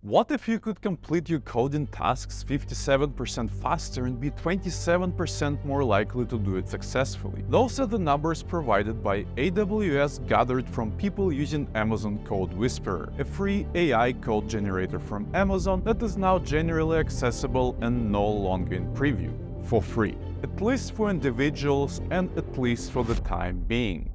What if you could complete your coding tasks 57% faster and be 27% more likely to do it successfully? Those are the numbers provided by AWS gathered from people using Amazon Code Whisperer, a free AI code generator from Amazon that is now generally accessible and no longer in preview, for free, at least for individuals and at least for the time being.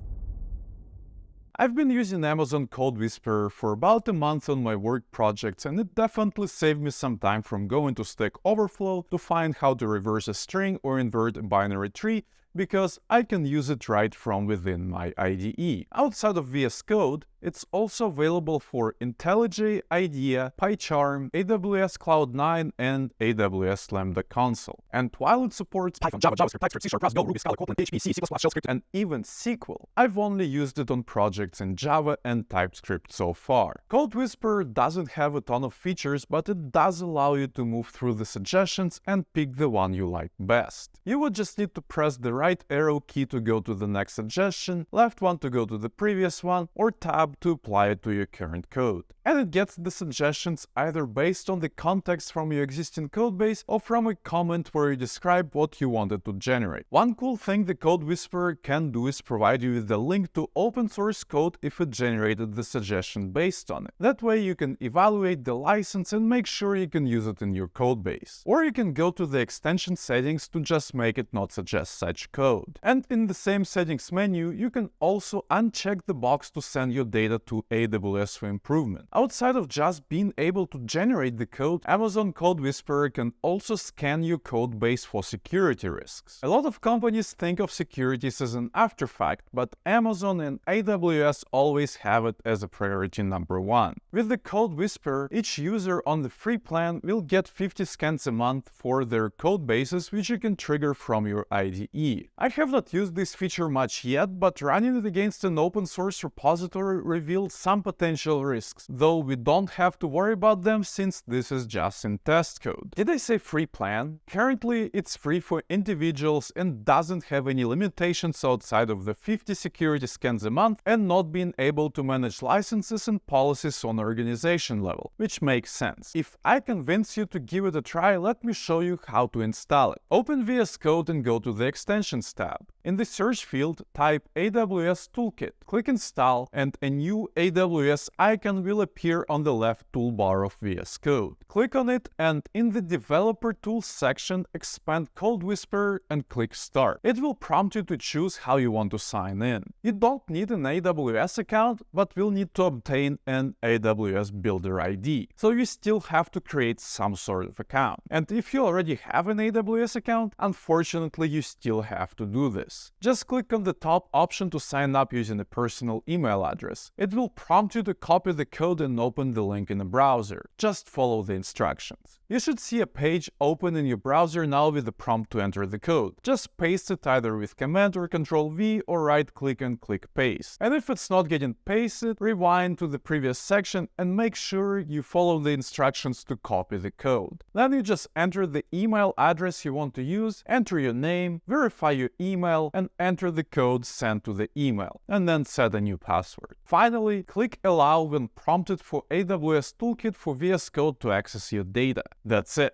I've been using Amazon Code Whisperer for about a month on my work projects, and it definitely saved me some time from going to Stack Overflow to find how to reverse a string or invert a binary tree, because I can use it right from within my IDE. Outside of VS Code, it's also available for IntelliJ, IDEA, PyCharm, AWS Cloud9, and AWS Lambda Console. And while it supports Python, Java, JavaScript, TypeScript, C#, Rust, Go, Ruby, Scala, Kotlin, PHP, C++, Shell script, and even SQL, I've only used it on projects in Java and TypeScript so far. Code Whisperer doesn't have a ton of features, but it does allow you to move through the suggestions and pick the one you like best. You would just need to press the right arrow key to go to the next suggestion, left one to go to the previous one, or tab to apply it to your current code. And it gets the suggestions either based on the context from your existing codebase or from a comment where you describe what you wanted to generate. One cool thing the Code Whisperer can do is provide you with a link to open source code if it generated the suggestion based on it. That way you can evaluate the license and make sure you can use it in your codebase. Or you can go to the extension settings to just make it not suggest such code. And in the same settings menu, you can also uncheck the box to send your data to AWS for improvement. Outside of just being able to generate the code, Amazon Code Whisperer can also scan your code base for security risks. A lot of companies think of securities as an afterfact, but Amazon and AWS always have it as a priority number one. With the Code Whisperer, each user on the free plan will get 50 scans a month for their code bases, which you can trigger from your IDE. I have not used this feature much yet, but running it against an open source repository revealed some potential risks, though we don't have to worry about them since this is just in test code. Did I say free plan? Currently, it's free for individuals and doesn't have any limitations outside of the 50 security scans a month and not being able to manage licenses and policies on organization level, which makes sense. If I convince you to give it a try, let me show you how to install it. Open VS Code and go to the Extensions tab. In the search field, type AWS Toolkit, click Install, and a new AWS icon will appear on the left toolbar of VS Code. Click on it, and in the Developer Tools section, expand Code Whisperer and click Start. It will prompt you to choose how you want to sign in. You don't need an AWS account, but will need to obtain an AWS Builder ID, so you still have to create some sort of account. And if you already have an AWS account, unfortunately you still have to do this. Just click on the top option to sign up using a personal email address. It will prompt you to copy the code and open the link in the browser. Just follow the instructions. You should see a page open in your browser now with the prompt to enter the code. Just paste it either with Command or Ctrl-V, or right-click and click Paste. And if it's not getting pasted, rewind to the previous section and make sure you follow the instructions to copy the code. Then you just enter the email address you want to use, enter your name, verify your email, and enter the code sent to the email, and then set a new password. Finally, click Allow when prompted for AWS Toolkit for VS Code to access your data. That's it.